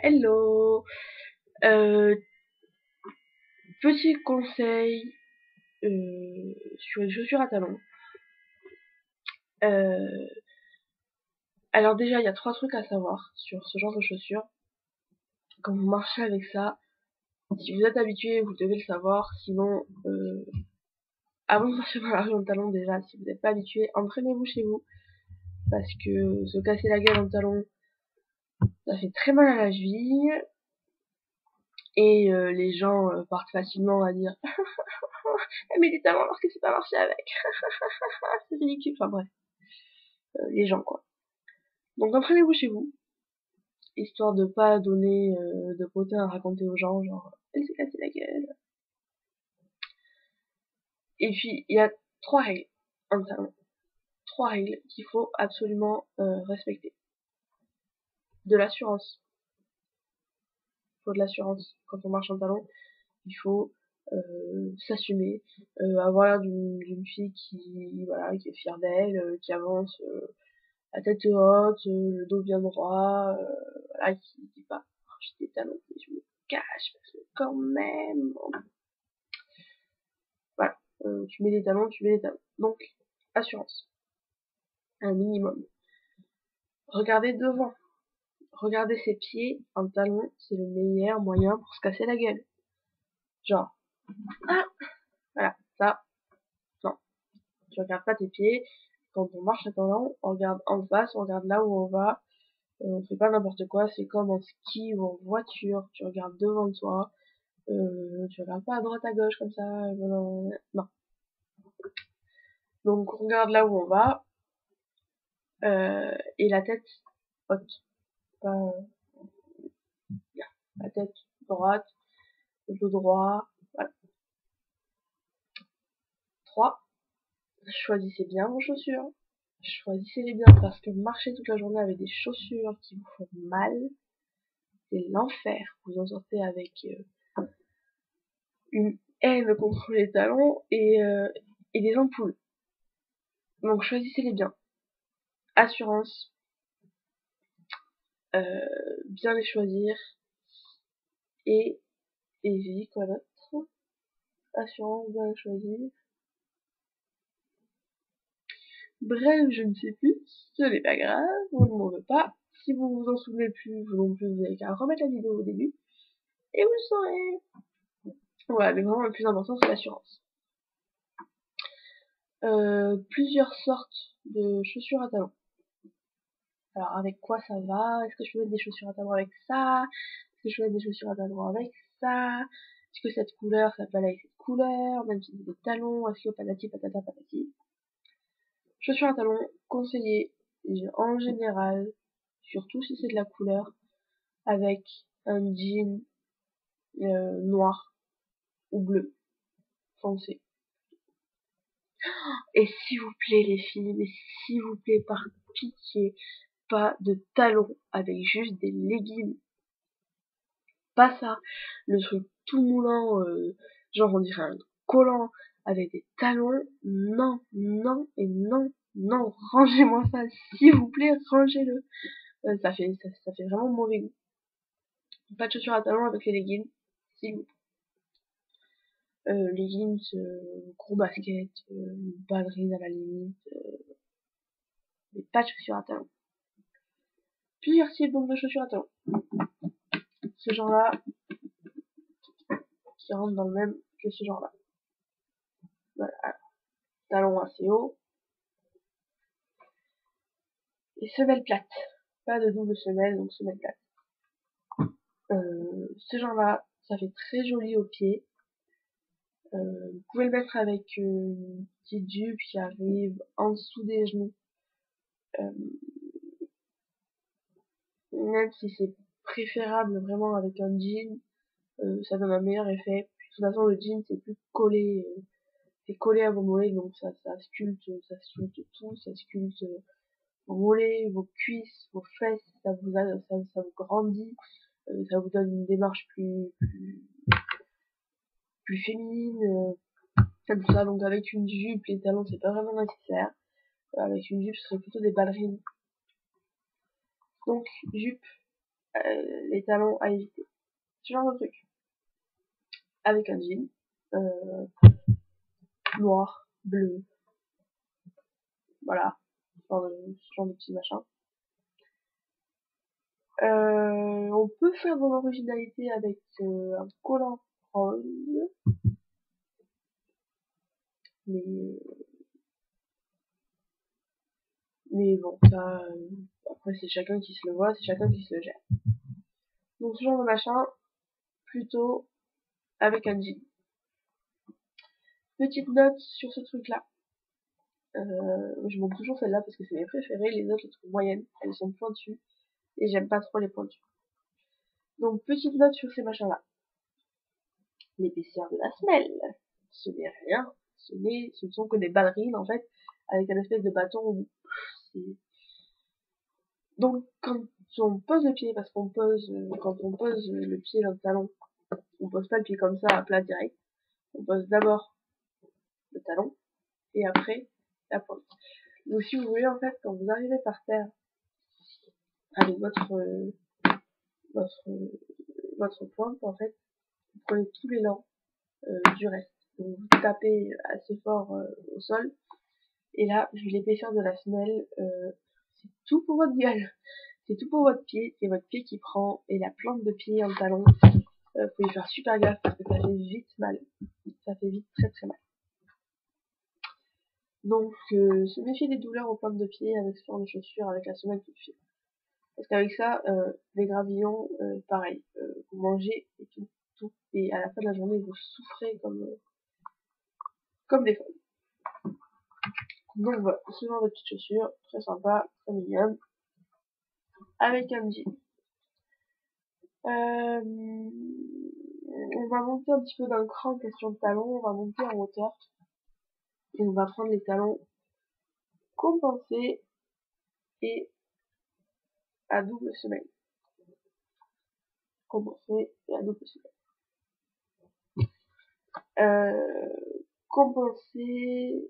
Hello. Petit conseil sur les chaussures à talons. Alors déjà, il y a 3 trucs à savoir sur ce genre de chaussures. Quand vous marchez avec ça, si vous êtes habitué, vous devez le savoir. Sinon, avant de marcher dans la rue en talons, déjà, si vous n'êtes pas habitué, entraînez-vous chez vous. Parce que se casser la gueule en talons, ça fait très mal à la cheville. Et les gens partent facilement à dire mais les talons alors que c'est pas marché avec. C'est ridicule. Enfin bref, les gens quoi. Donc entraînez-vous chez vous, histoire de pas donner de potins à raconter aux gens, genre elle s'est cassée la gueule. Et puis il y a 3 règles en talon. 3 règles qu'il faut absolument respecter. De l'assurance. Il faut de l'assurance. Quand on marche en talon, il faut s'assumer, avoir l'air d'une fille qui est fière d'elle, qui avance la tête haute, le dos bien droit, qui dit pas j'ai des talons et je me cache parce que quand même voilà, tu mets des talons, tu mets des talons. Donc assurance, un minimum. Regardez devant, regardez ses pieds en talons, c'est le meilleur moyen pour se casser la gueule. Genre voilà, ça non, tu regardes pas tes pieds. Quand on marche à talons, on regarde en face, on regarde là où on va. On fait pas n'importe quoi, c'est comme en ski ou en voiture, tu regardes devant toi, tu regardes pas à droite à gauche comme ça, non. Donc on regarde là où on va, et la tête haute, pas la tête droite, le dos droit, voilà. 3. Choisissez bien vos chaussures, choisissez-les bien parce que marcher toute la journée avec des chaussures qui vous font mal, c'est l'enfer. Vous en sortez avec une haine contre les talons et des ampoules. Donc choisissez-les bien. Assurance, bien les choisir et vie quoi d'autre. Assurance, bien les choisir. Bref, je ne sais plus, ce n'est pas grave, vous ne m'en voulez pas. Si vous vous en souvenez plus, vous non plus, vous avez qu'à remettre la vidéo au début et vous le saurez. Voilà, mais vraiment le plus important c'est l'assurance. Plusieurs sortes de chaussures à talons. Alors avec quoi ça va? Est-ce que je peux mettre des chaussures à talons avec ça? Est-ce que je peux mettre des chaussures à talons avec ça? Est-ce que cette couleur ça peut aller avec cette couleur? Même si c'est des talons, est-ce que patati patata patati? Chaussures à talons conseillées en général, surtout si c'est de la couleur, avec un jean noir ou bleu foncé. Et s'il vous plaît les filles, mais s'il vous plaît par pitié, pas de talons avec juste des leggings. Pas ça, le truc tout moulant, genre on dirait un collant avec des talons. Non, non et non, non, rangez-moi ça, s'il vous plaît, rangez-le. Ça fait vraiment mauvais goût. Pas de chaussures à talons avec les leggings, s'il vous plaît. Leggings, gros basket, ballerine à la limite, mais pas de chaussures à talons. Plusieurs types donc de chaussures à talons. Ce genre-là, qui rentre dans le même que ce genre-là. Voilà, alors, talons assez hauts. Et semelles plates. Pas de double semelle, donc semelle plate. Ce genre-là, ça fait très joli aux pieds. Vous pouvez le mettre avec une petite jupe qui arrive en dessous des genoux. Même si c'est préférable vraiment avec un jean, ça donne un meilleur effet. De toute façon, le jean, c'est plus collé, c'est collé à vos mollets, donc ça sculpte tout, ça sculpte vos mollets, vos cuisses, vos fesses, ça vous grandit, ça vous donne une démarche plus féminine, comme ça. Donc avec une jupe, les talons c'est pas vraiment nécessaire. Avec une jupe, ce serait plutôt des ballerines. Donc jupe, les talons à éviter. Ce genre de truc. Avec un jean noir, bleu, voilà, ce genre de petits machins. On peut faire de l'originalité avec un collant rose, mais bon, ça, après c'est chacun qui se le voit, c'est chacun qui se le gère. Donc ce genre de machin, plutôt avec un jean. Petite note sur ce truc-là. Je montre toujours celle-là parce que c'est mes préférées, les autres, les trucs moyennes, elles sont pointues, et j'aime pas trop les pointus. Donc petite note sur ces machins-là. L'épaisseur de la semelle, ce n'est rien, ce ne sont que des ballerines en fait, avec un espèce de bâton au bout. Donc quand on pose le pied, parce qu'on pose, quand on pose le pied dans le talon, on pose pas le pied comme ça à plat direct, on pose d'abord le talon, et après la pointe. Donc si vous voulez en fait, quand vous arrivez par terre, avec votre pointe en fait, vous prenez tout l'élan du reste. Donc vous tapez assez fort au sol, et là, vu l'épaisseur de la semelle, c'est tout pour votre gueule. C'est tout pour votre pied, c'est votre pied qui prend, et la plante de pied en talon, faut y faire super gaffe parce que ça fait vite mal. Ça fait vite très très mal. Donc, se méfier des douleurs aux plantes de pied avec ce genre de chaussures, avec la semelle toute fine. Parce qu'avec ça, les gravillons, pareil, vous mangez et tout, et à la fin de la journée, vous souffrez comme des folles. Donc voilà, ce genre de petites chaussures, très sympa, très mignonne, avec un jean. On va monter un petit peu d'un cran question de talons, on va monter en hauteur, et on va prendre les talons compensés et à double semelle. Compensés et à double semelle. Compensés,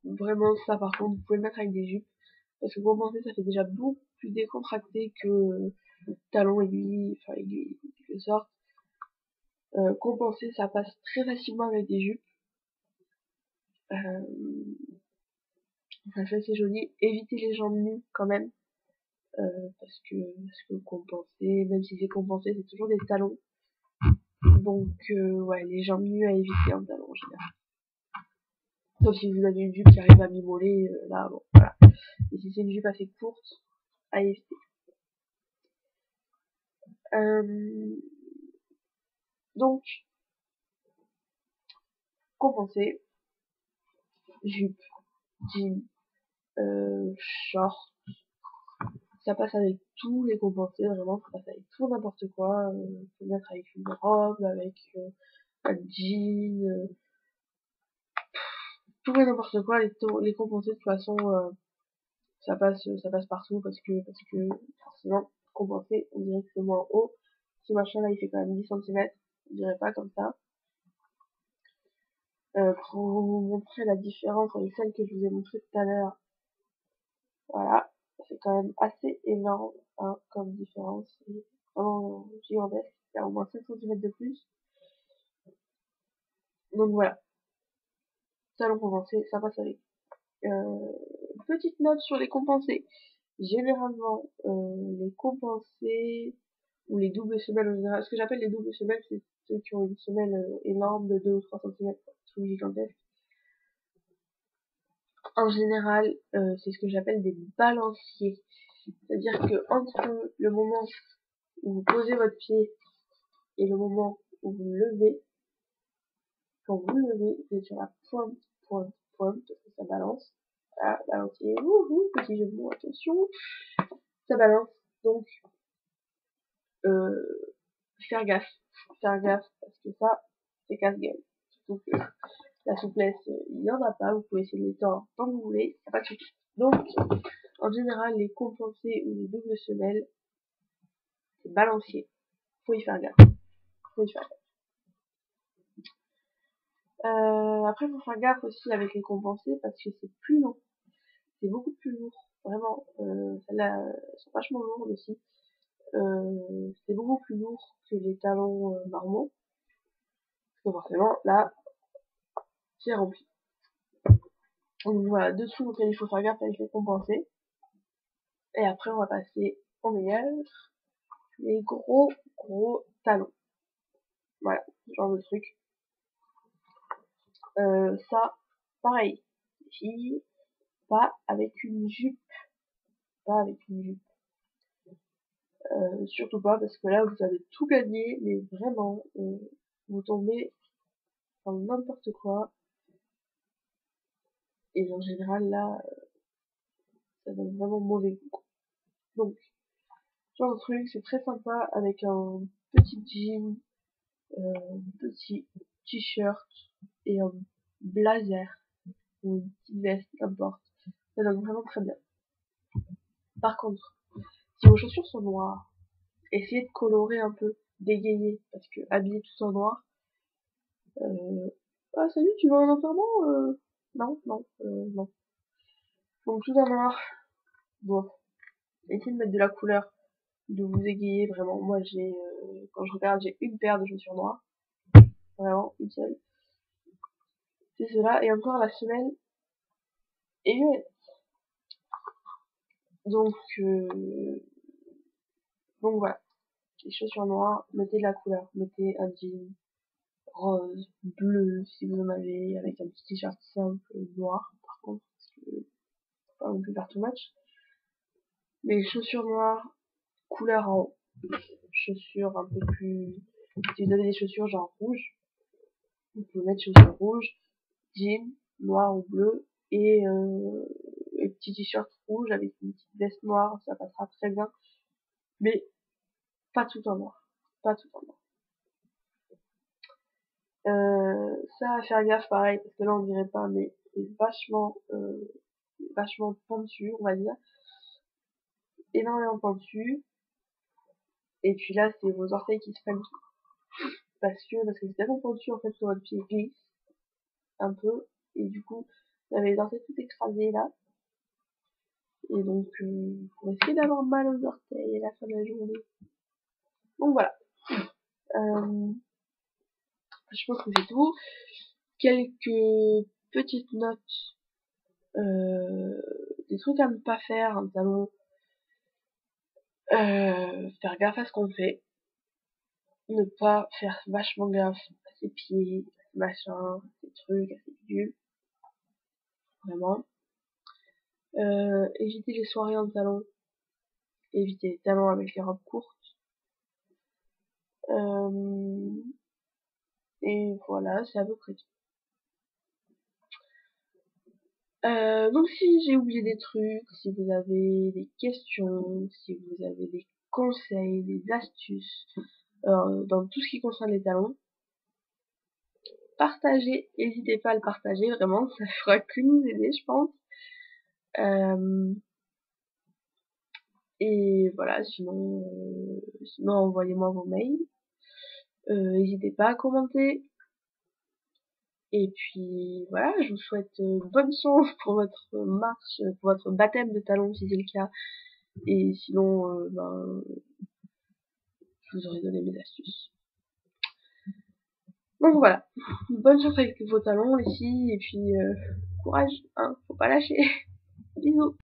vraiment ça par contre, vous pouvez le mettre avec des jupes, parce que compenser ça fait déjà beaucoup plus décontracté que talons aiguilles, enfin aiguilles de quelque sorte. Compenser ça passe très facilement avec des jupes. Ça fait assez joli. Évitez les jambes nues quand même. Parce que compenser, même si c'est compensé, c'est toujours des talons. Donc ouais, les jambes nues à éviter en talons en général. Sauf si vous avez une jupe qui arrive à mi-mollet, là bon voilà. Et si c'est une jupe assez courte, à éviter. Donc compenser, jupe, jean, short, ça passe avec tous les compensés, vraiment, ça passe avec tout n'importe quoi. On peut le mettre avec une robe, avec un jean, tout et n'importe quoi. Les compensés de toute façon, ça passe partout parce que forcément compensé, on dirait que c'est moins haut. Ce machin là il fait quand même 10 cm, on dirait pas comme ça. Pour vous montrer la différence avec celle que je vous ai montrée tout à l'heure, voilà, c'est quand même assez énorme hein, comme différence, c'est vraiment gigantesque, il y a au moins 5 cm de plus. Donc voilà, talon compensé, ça passe avec. Petite note sur les compensés. Généralement, les compensés ou les doubles semelles en général, ce que j'appelle les doubles semelles, c'est ceux qui ont une semelle énorme de 2 ou 3 cm, tout gigantesque. En général, c'est ce que j'appelle des balanciers. C'est-à-dire que entre le moment où vous posez votre pied et le moment où vous le levez, quand vous le levez, vous êtes sur la pointe, pointe, pointe, parce que ça balance. Voilà, balancier, wouhou, petit jeu de mots, attention. Ça balance, donc faire gaffe, parce que ça, c'est casse-gueule. Surtout que la souplesse, il n'y en a pas, vous pouvez essayer de les tordre tant que vous voulez, il n'y a pas de souci. Donc, en général, les compensés ou les doubles semelles, c'est balancier. Faut y faire gaffe. Faut y faire gaffe. Après, faut faire gaffe aussi avec les compensés parce que c'est plus long. C'est beaucoup plus lourd Vraiment, celles-là sont vachement lourdes aussi. C'est beaucoup plus lourd que les talons normaux. Parce que forcément, là, c'est rempli. Donc voilà, deux trucs auxquels il faut faire gaffe avec les compensés. Et après, on va passer au meilleur, les gros talons. Voilà, ce genre de truc. Ça, pareil, les filles, pas avec une jupe. Pas avec une jupe. Surtout pas, parce que là, vous avez tout gagné, mais vraiment, vous tombez dans n'importe quoi. Et en général, là, ça donne vraiment mauvais goût. Donc, ce genre de truc, c'est très sympa avec un petit jean, un petit t-shirt et un blazer ou une petite veste, n'importe. Ça donne vraiment très bien. Par contre, si vos chaussures sont noires, essayez de colorer un peu, dégayer, parce que habillé tout en noir, ah salut, tu vas en enterrement non, non. Donc tout en noir, bon, essayez de mettre de la couleur, de vous égayer vraiment. Moi j'ai, quand je regarde, j'ai une paire de chaussures noires, vraiment, une seule. C'est cela, et encore la semelle est violette. Donc, donc voilà, les chaussures noires, mettez de la couleur, mettez un jean rose, bleu si vous en avez, avec un petit t-shirt simple noir par contre, parce que faut pas non plus faire too much. Les chaussures noires, couleur en chaussures un peu plus, si vous avez des chaussures genre rouge, vous pouvez mettre chaussures rouges, jean, noir ou bleu, et petit t-shirt rouge avec une petite veste noire, ça passera très bien, mais pas tout en noir, pas tout en noir. Ça à faire gaffe pareil, parce que là on dirait pas, mais c'est vachement pentu, on va dire, énormément pentu, et puis là c'est vos orteils qui se prennent parce que c'est tellement pentu en fait que votre pied glisse un peu, et du coup vous avez les orteils tout écrasés là, et donc vous risquez d'avoir mal aux orteils à la fin de la journée. Donc voilà, je pense que c'est tout. Quelques petites notes, des trucs à ne pas faire, notamment faire gaffe à ce qu'on fait, ne pas faire vachement gaffe à ses pieds, à ses machins, à ses trucs, à ses bidules, vraiment. Éviter les soirées en talons, éviter les talons avec les robes courtes. Et voilà, c'est à peu près tout. Donc si j'ai oublié des trucs, si vous avez des questions, si vous avez des conseils, des astuces, dans tout ce qui concerne les talons, partagez, n'hésitez pas à le partager, vraiment, ça fera que nous aider, je pense. Et voilà, sinon envoyez-moi vos mails. N'hésitez pas à commenter. Et puis voilà, je vous souhaite bonne chance pour votre marche, pour votre baptême de talons si c'est le cas. Et sinon, je vous aurais donné mes astuces. Donc voilà, bonne chance avec vos talons les filles, et puis courage, hein, faut pas lâcher. Bisous.